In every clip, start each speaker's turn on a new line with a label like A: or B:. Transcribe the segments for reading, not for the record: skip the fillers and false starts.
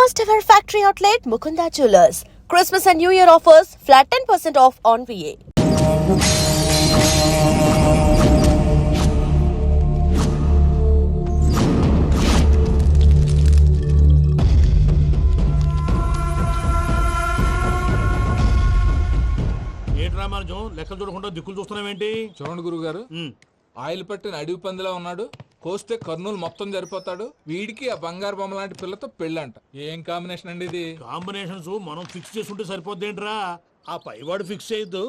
A: First ever factory outlet Mukunda Jewelers. Christmas and New Year offers flat 10% off on VA.
B: Ramanujam లెక్కలు చూడకుండా దిక్కులు చూస్తున్నావేంటి?
C: చూడండి గురుగారు, ఆయిల్ పట్టిన అడవి పందిలా ఉన్నాడు, కోస్తే కర్నూలు మొత్తం జరిపోతాడు. వీడికి ఆ బంగారు బొమ్మ లాంటి పిల్లతో పెళ్ళంట. ఏం కాంబినేషన్ అండి ఇది?
B: కాంబినేషన్స్ మనం ఫిక్స్ చేసుకుంటే సరిపోద్దేంట్రా, ఆ పైవాడు ఫిక్స్ చేయొద్దు.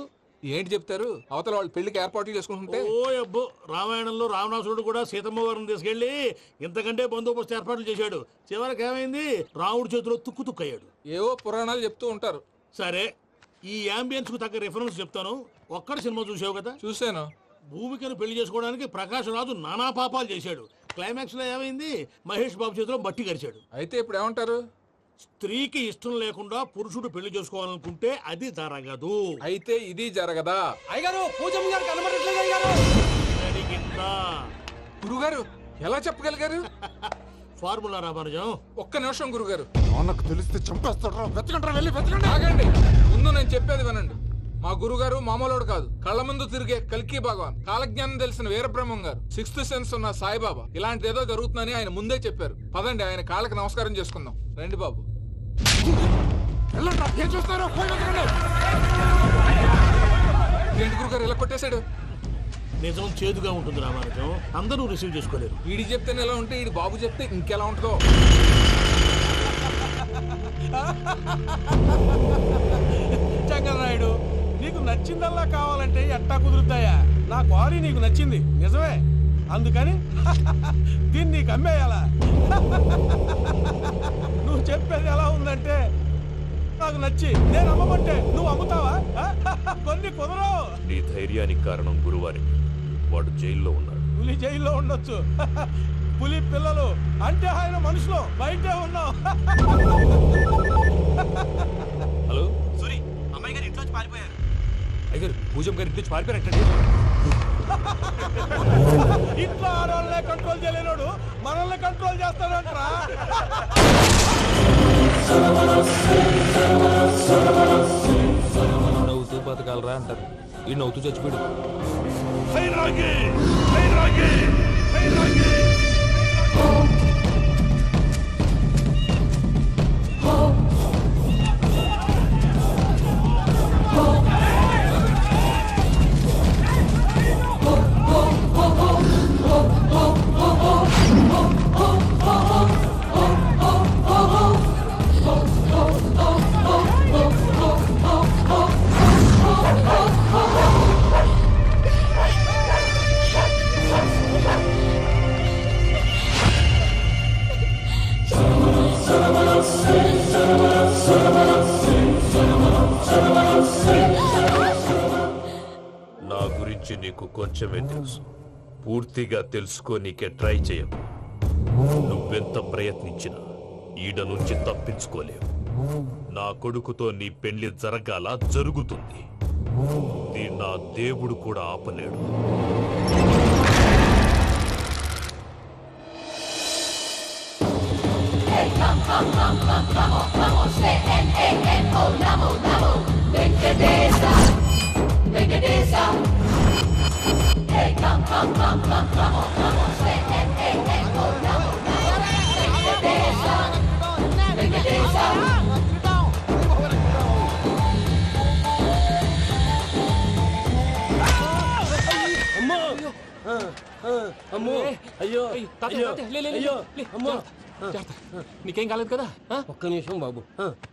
C: ఏంటి చెప్తారు? అవతల వాళ్ళు పెళ్లికి ఏర్పాట్లు చేసుకుంటుంటే.
B: ఓ అబ్బో, రామాయణంలో రావణాసురుడు కూడా సీతమ్మ వారిని తీసుకెళ్లి ఇంతకంటే బందోబస్తు ఏర్పాట్లు చేశాడు. చివరికి ఏమైంది? రాముడి చేతిలో తుక్కు తుక్కయ్యాడు.
C: ఏవో పురాణాలు చెప్తూ ఉంటారు.
B: సరే, ఈ యాంబియన్స్ కు తగ్గ రిఫరెన్స్ చెప్తాను. ఒక్కడ సినిమా చూసావు కదా?
C: చూశాను.
B: భూమికను పెళ్లి చేసుకోవడానికి ప్రకాష్ రాజు నానా పాపాలు చేశాడు. క్లైమాక్స్ లో ఏమైంది? మహేష్ బాబు చేతిలో బట్టి కరిచాడు.
C: అయితే ఇప్పుడు ఏమంటారు?
B: స్త్రీకి ఇష్టం లేకుండా పురుషుడు పెళ్లి చేసుకోవాలనుకుంటే అది జరగదు.
C: అయితే ఇది జరగదా?
D: అయ్యగారు, పూజమ్మ గారు కనబడట్లేదు అయ్యగారు.
B: జరిగిందా?
C: గురుగారు ఎలా చెప్పగలిగారు?
B: ఫార్ములా రామానుజం.
C: ఒక్క నిమిషం గురుగారు.
D: నాకు తెలిస్తే చంపేస్తాడు. వెతకండి, వెళ్ళి వెతకండి.
C: ఆగండి, ముందు నేను చెప్పేది వినండి. మా గురుగారు మామూలుడు కాదు, కళ్ళ ముందు తిరిగే కల్కి భగవాన్, కాలజ్ఞానం తెలిసిన వీరబ్రహ్మం గారు, సిక్స్త్ సెన్స్ ఉన్న సాయిబాబా. ఇలాంటి ఏదో జరుగుతుందని ఆయన ముందే చెప్పారు. పదండి, ఆయన కాళ్ళకి నమస్కారం చేసుకుందాం. రండి బాబు.
D: ఏం చూస్తారు?
C: ఏంటి గురుగారు ఇలా కొట్టేశాడు?
B: నిజం చేదుగా ఉంటుంది రామానుజం, అందరూ రిసీవ్ చేసుకోలేరు.
C: వీడి చెప్తేనే ఎలా ఉంటే ఈడి బాబు చెప్తే ఇంకెలా ఉంటుందో.
D: చంగరాయుడు, నీకు నచ్చిందల్లా కావాలంటే ఎట్టా కుదురుతాయా? నా క్వారీ నీకు నచ్చింది నిజమే, అందుకని దీన్ని నీకు అమ్మేయాలా? నువ్వు చెప్పేది ఎలా ఉందంటే నాకు నచ్చి నేను అమ్మమంటే నువ్వు అమ్ముతావా? కొన్ని కుదరవు.
E: నీ ధైర్యానికి కారణం గురువారి, వాడు జైల్లో ఉన్నాడు.
D: పులి జైల్లో ఉండొచ్చు, పులి పిల్లలు అంటే ఆయన మనుషులు బయటే ఉన్నావు.
E: హలో
F: సూరి, అమ్మాయి గారు ఇంట్లోంచి పారిపోయారు.
E: అయ్యారు, పూజమ్మ గారి ఇంట్లోంచి పారిపోయారంటే.
D: ఇంట్లో ఆడవాళ్ళనే కంట్రోల్ చేయలేనోడు మనల్ని కంట్రోల్ చేస్తాడంట్రా.
E: నవ్వుతూ బతకాలరా అంటారు, ఈ నవ్వుతూ చచ్చిపోయాడు. నా గురించి నీకు కొంచెమే తెలుసు, పూర్తిగా తెలుసుకోనీకే ట్రై చేయకు. నువ్వెంత ప్రయత్నించినా ఈడ నుంచి తప్పించుకోలేవు. నా కొడుకుతో నీ పెళ్లి జరగాల జరుగుతుంది. నా దేవుడు కూడా ఆపలేడు.
D: అమ్మో, అయ్యో,
E: నీకేం కాలేదు కదా?
D: ఒక్క నిమిషం బాబు,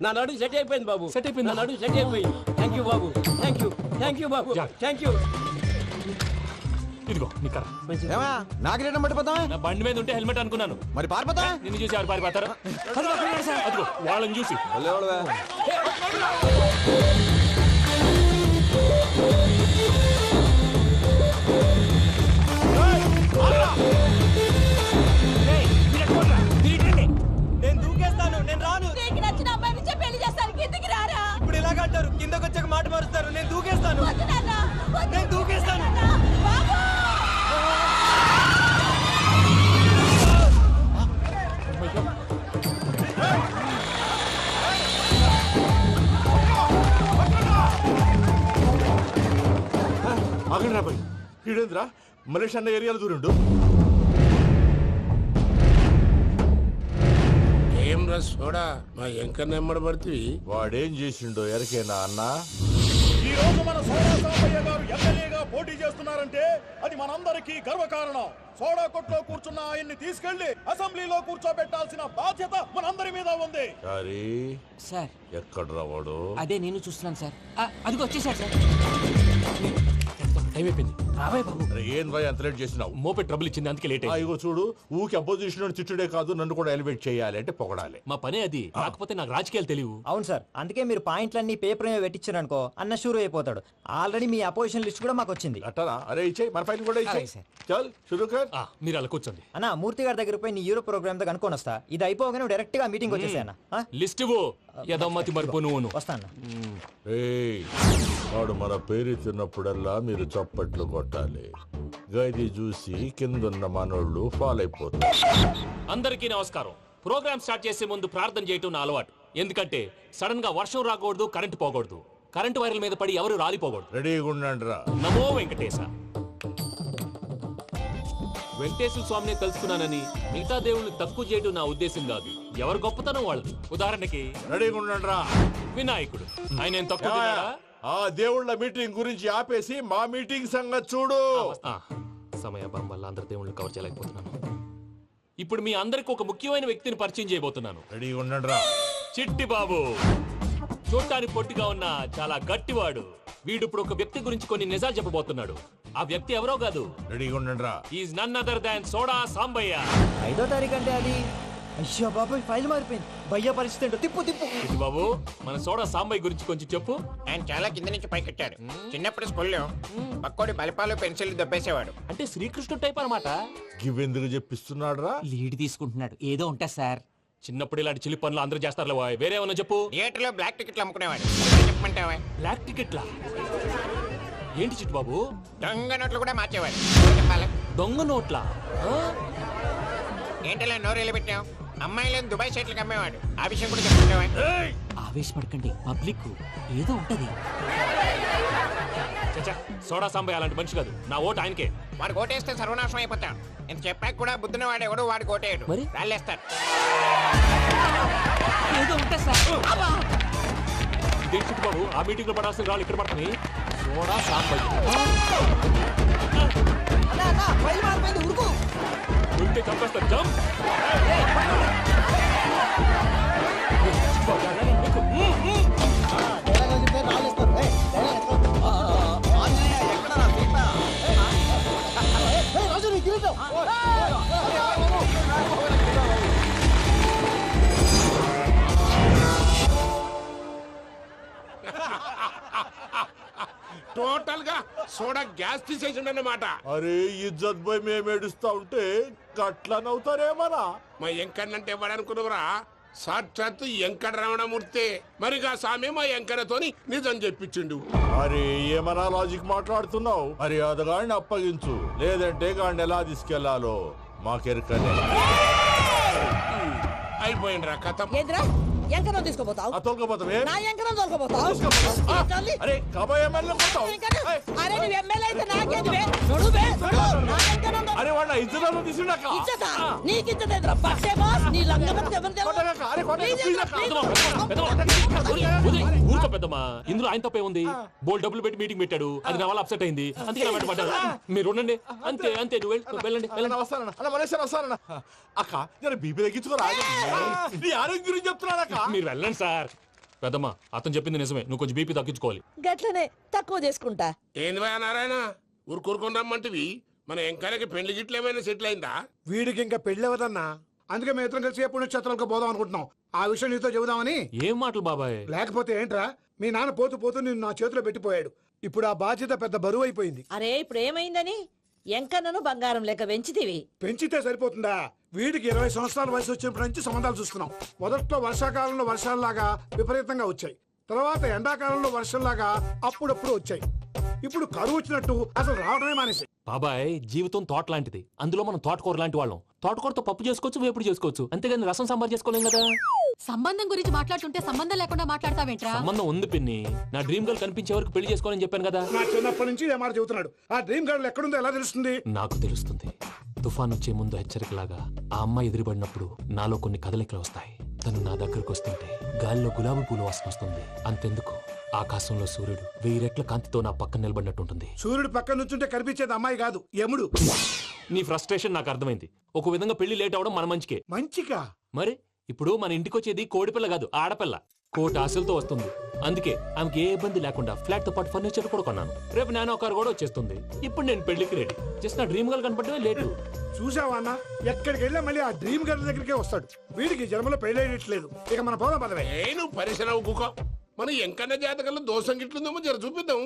D: నా నడుము సెట్ అయిపోయింది బాబు. సెట్ అయిపోయింది, నా నడుము సెట్ అయిపోయింది. Thank you Babu, thank you, thank you Babu, thank you.
E: ఇదిగో నీ కర్ర.
D: నాగరేటం పట్టిపోతావా?
E: నా బండి మీద ఉంటే హెల్మెట్ అనుకున్నాను.
D: మరి పారిపోతా?
E: నిన్ను చూసి ఎవరు పారిపోతారు? అదిగో వాళ్ళని చూసి.
F: నేను దూకేస్తాను, నేను రాను.
A: నీకు నచ్చిన అమ్మాయి నుంచే పెళ్లి చేస్తాను, కిందికి రారా.
F: ఇప్పుడు ఇలాగంటారు, కిందకు వచ్చాక మాట మారుస్తారు. నేను దూకేస్తాను,
A: వద్దు నాన్న, వద్దు.
F: నేను దూకేస్తాను.
A: బాబు!
G: ఆగండి రాబాయ్ ఈడేంద్రా మలేషియా అన్న ఏరియాలో దూరిండు.
H: ఏం రస్ చూడా మా ఎంకర్ నెమ్మడి పడుతుంది.
G: వాడేం చేసిండో ఎరకేనా అన్న?
B: ఈ రోజు మన సోడా సాంబయ్య గారు ఎమ్మెల్యేగా పోటీ చేస్తున్నారంటే అది మనందరికీ గర్వకారణం. సోడా కొట్లో కూర్చున్న ఆయన్ని తీసుకెళ్లి అసెంబ్లీలో కూర్చోబెట్టాల్సిన బాధ్యత మనందరి మీద ఉంది.
G: సారీ
I: సార్
G: ఎక్కడ రావాడు?
I: అదే నేను చూస్తున్నాను సార్. అదిగో వచ్చేసారు సార్. టైం అయిపోయింది. రాబాయ్ బాబు.
G: అరే ఏం భయ్ అంత లేట్ చేసినావు?
E: మోపే ట్రబుల్ ఇచ్చింది అందుకే లేట్ అయింది.
G: ఇగో చూడు ఊకి అపోజిషన్ తిట్టుడే కాదు నన్ను కూడా ఎలివేట్ చేయాలి అంటే పొగడాలి.
E: మా పనే అది. కాకపోతే నాకు రాజకీయాలు తెలియవు.
F: అవును సార్, అందుకే మీరు పాయింట్లన్నీ పేపర్ మీద పెట్టించారనుకో అన్న షూర్ అయిపోతాడు. ఆల్రెడీ మీ అపోజిషన్ లిస్ట్ కూడా మాకు వచ్చింది.
G: అట్టనా? అరే ఇచ్చేయి మన ఫైల్ కూడా ఇచ్చేయి.
I: అలాగే సార్.
G: చల్ షురూ కర్.
E: మీరు అలా కూర్చోండి.
F: అన్న మూర్తి గారి దగ్గర పోయి నీ యూరో ప్రోగ్రామ్ తో కనుక్కొని వస్తా. ఇది అయిపోగానే డైరెక్ట్ గా మీటింగ్ వచ్చేసాయన్న.
E: లిస్ట్ ఇవ్వు. యదమ్మతి మరిపో నువ్వును.
F: వస్తా అన్న.
G: ఏయ్, వాడు మన పేరు తిన్నప్పుడల్లా మీరు చప్పట్లు కొట్టాలి. గది చూసి కిందున్న మనోళ్ళు ఫాలో అయిపోతారు.
E: అందరికీ నమస్కారం. ప్రోగ్రామ్ స్టార్ట్ చేసే ముందు ప్రార్థన చేయటం నా అలవాటు. ఎందుకంటే సడన్ గా వర్షం రాకూడదు, కరెంటు పోకూడదు. కరెంటు వైర్ల మీద పడి ఎవరు రాలిపోకూడదు.
G: రెడీగా ఉండండి రా.
E: నమో వెంకటేశ. వెంకటేశ్వర స్వామిని కలుసుకున్నానని మిగతా దేవుళ్ళు తక్కువ చేయడం నా ఉద్దేశం కాదు. ఎవరు గొప్పతనం వాళ్ళది. ఉదాహరణకి
G: రెడీగా ఉండండి రా.
E: వినాయకుడు. ఆయన ఏం తక్కువ తిన్నాడా?
G: ఆ దేవుళ్ళ మీటింగ్ గురించి ఆపేసి మా మీటింగ్ సంగతి చూడు.
E: సమయాభావం వల్ల అందరి దేవుళ్ళని కవర్ చేయలేకపోతున్నాను. ఇప్పుడు మీ అందరికి ఒక ముఖ్యమైన వ్యక్తిని పరిచయం చేయబోతున్నాను.
G: రెడీగా ఉండండి రా.
E: చిట్టి బాబు. చూడటానికి పొట్టిగా ఉన్న చాలా గట్టివాడు. వీడు ఇప్పుడు ఒక వ్యక్తి గురించి కొన్ని నిజాలు చెప్పబోతున్నాడు. ఆ వ్యక్తి ఎవరో కాదు.
G: రెడీగా ఉండండి రా.
E: Is none other than soda Sambayya.
F: 5వ తారీఖు అంటే అది. అయ్యో బాబాయ్ ఫైల్ మారిపోయింది. భయ్య పరిస్థితి ఏంటో తిప్పు తిప్పు.
E: చిట్టి బాబు, మన సోడా సాంబయ్య గురించి కొంచెం చెప్పు.
J: ఆయన చాలా కింద నుంచి పైకెట్టాడు. చిన్నప్పుడు స్కూల్లో పక్కోడి బలిపాలు పెన్సిల్ దొబ్బేసేవాడు.
E: అంటే శ్రీకృష్ణుడు టైప్ అన్నమాట.
G: గివెందుకు చెప్పిస్తున్నాడు రా?
I: లీడ్ తీసుకుంటున్నాడు. ఏదో ఉంటా సార్.
E: చిన్నప్పుడు ఇలాంటి చిలి పనులు అందరూ చేస్తారులే బాయ్. వేరే ఏమన్నా చెప్పు.
J: థియేటర్లో బ్లాక్ టికెట్లు అమ్ముకునేవాడు. చెప్పమంటావా?
E: బ్లాక్ టికెట్లా? ఏంటి చిట్టు బాబు?
J: దొంగ నోట్లు కూడా మార్చేవాడు. చెప్పాలి.
E: దొంగ నోట్లా?
J: ఏంటలా నోరేళ్ళు పెట్టావు? అమ్మాయిలను దుబాయ్ షర్ట్లకు అమ్మేవాడు. ఆ విషయం కూడా చెప్పమంటావా?
I: ఆవేశపడకండి. పబ్లిక్ ఏదో ఉంటది.
E: చచ్చా, సోడా సాంబయ్య అలాంటి మనిషి కాదు. నా ఓటు ఆయనకే.
J: వాడు ఓటేస్తే సర్వనాశనం అయిపోతాడు. ఇంత చెప్పాక కూడా బుద్ధిన వాడు ఎవడు వాడు ఓటేయడు.
I: మరి?
J: రాళ్ళేస్తాడు.
I: ఏదో ఉంటా సార్.
E: ఇదే చిట్టు బాబు, ఆ మీటింగ్ లో పడాల్సిన రాళ్ళు ఇక్కడ పడతాయి. సోడా సాంబయ్య ఉంటే చంపేస్తారు. జంప్.
H: టోటల్ గా సోడా గ్యాస్ తీసేసిండు అన్నమాట.
G: అరే ఇజ్జత్ పోయి మేము ఏడుస్తా ఉంటే గట్లా నవ్వుతారేమరా?
H: మా ఎంకన్నంటే ఎవడనుకున్నవరా? సాక్షాత్తు ఎంకట రమణమూర్తి. మరిగా సామె మా ఎంకన్నతోని నిజం చెప్పించిండు.
G: అరే ఏమన్నా లాజిక్ మాట్లాడుతున్నావు? అరే అదగాడిని అప్పగించు, లేదంటే గాడిని ఎలా తీసుకెళ్లాలో మాకెరకనే.
H: అయిపోయిండ్రా కథ.
K: ఎంకరం తీసుకోపోతావు?
G: తోలుకోపోతావే?
K: నా ఎంకరం తోలుకోపోతావు?
G: అరే కాబోయే ఎమ్మెల్యే కొడతావు.
K: అరే నువ్వు ఎమ్మెల్యే అయితే నాకేది బే? నడు బే, నడు. నా ఎంకరం తోలు-
G: అరే వాడిన ఇజ్జత్ తీసుకున్నాక
K: ఇచ్చతా? నీకు ఇచ్చదేంద్రా? పక్షే బాస్, నీ లంగమతి ఎవరు తెలుసు?
E: ఊరుకో పెద్దమ్మా. ఇందులో ఆయన తప్పే ఉంది. బోల్ డబ్బులు పెట్టి మీటింగ్ పెట్టాడు. అది నా వల్ల అప్సెట్ అయింది. అందుకే నా వెంట పడ్డాడు. మీరు ఉండండి. అంతే అంతే. నువ్వు వెళ్ళండి.
G: వస్తానన్న. అక్క నేను బీపీ తగ్గించుకోరా? నీ ఆరోగ్యం గురించి చెప్తున్నానక్క.
E: మీరు వెళ్ళండి సార్. పెద్దమ్మా, అతను చెప్పింది నిజమే. నువ్వు కొంచెం బీపీ తగ్గించుకోవాలి.
K: గట్లనే తక్కువ చేసుకుంటా.
H: ఏంది భయ నారాయణ ఊరుకూరుకొని రమ్మంటివి? మన ఎంకన్నకి పెళ్లి గిట్లు ఏమైనా సెటిల్ అయిందా?
D: వీడికి ఇంకా పెళ్ళి అవ్వదన్నా. అందుకే మేము ఇద్దరం కలిసి పుణ్యక్షేత్రాలకు పోదాం అనుకుంటున్నాం. ఆ విషయం నీతో చెబుదామని.
E: ఏం మాటలు బాబాయ్?
D: లేకపోతే ఏంట్రా, మీ నాన్న పోతూ పోతూ నిన్ను నా చేతిలో పెట్టిపోయాడు. ఇప్పుడు ఆ బాధ్యత పెద్ద బరువు అయిపోయింది.
K: అరే ఇప్పుడు ఏమైందని? ఎంకన్నను బంగారం లెక్క పెంచితివి.
D: పెంచితే సరిపోతుందా? వీడికి 20 సంవత్సరాల వయసు వచ్చినప్పటి నుంచి సంబంధాలు చూస్తున్నాం. మొదట్లో వర్షాకాలంలో వర్షాలలాగా విపరీతంగా వచ్చాయి. తర్వాత ఎండాకాలంలో వర్షంలాగా అప్పుడప్పుడు వచ్చాయి. ఇప్పుడు కరువు వచ్చినట్టు అసలు రావడమే మానేసి.
E: బాబాయ్, జీవితం తోట లాంటిది. అందులో మనం తోటకూర లాంటి వాళ్ళం. తోటకూరతో పప్పు చేసుకోవచ్చు, వేపుడు చేసుకోవచ్చు. అంతేగాని రసం సాంబార్ చేసుకోలేం కదా.
K: సంబంధం గురించి మాట్లాడుతుంటే సంబంధం లేకుండా మాట్లాడతావేంట్రా?
E: సంబంధం ఉంది పిన్ని. నా డ్రీమ్ గర్ల్ కనిపించే వరకు పెళ్లి చేసుకోవాలని చెప్పాను కదా.
D: నా చిన్నప్పటి నుంచి ఏ మాట చెబుతున్నాడు. ఆ డ్రీమ్ గర్ల్ ఎక్కడుందో ఎలా తెలుస్తుంది?
E: నాకు తెలుస్తుంది. తుఫాన్ వచ్చే ముందు హెచ్చరికలాగా ఆ అమ్మాయి ఎదురుపడినప్పుడు నాలో కొన్ని కదలికలు వస్తాయి. తను నా దగ్గరకు వస్తుంటే గాలిలో గులాబీ పూలు వాసన వస్తుంది. అంతెందుకు, ఆకాశంలో సూర్యుడు 1000 రెట్ల కాంతితో నా పక్కన నిలబడినట్టు ఉంటుంది.
D: సూర్యుడు పక్కన నుంచుంటే కనిపించేది అమ్మాయి కాదు, యముడు.
E: నీ ఫ్రస్ట్రేషన్ నాకు అర్థమైంది. ఒక విధంగా పెళ్లి లేట్ అవడం మన మంచికే.
D: మంచిగా?
E: మరి ఇప్పుడు మన ఇంటికి వచ్చేది కోడిపిల్ల కాదు, ఆడపిల్ల. కోటి ఆశలతో వస్తుంది. అందుకే ఆమెకి ఏ ఇబ్బంది లేకుండా ఫ్లాట్ తో పాటు ఫర్నిచర్ కూడా కొన్నాను. రేపు నానో కారు కూడా వచ్చేస్తుంది. ఇప్పుడు నేను పెళ్లికి రెడీ. జస్ట్ నా డ్రీమ్ గర్ల్ కనపడమే లేటు.
D: చూసావా అన్న, ఎక్కడికి వెళ్ళా మళ్ళీ ఆ డ్రీమ్ గర్ల్ దగ్గరికే వస్తాడు. వీడికి జన్మలో పెళ్ళేయట్లేదు. ఇక మన పోదాం పదవే.
H: నేను పరిశ్రమ కుక మన ఎంకన్న జాతకంలో దోషం గిట్లుందేమో జర చూపిద్దాం.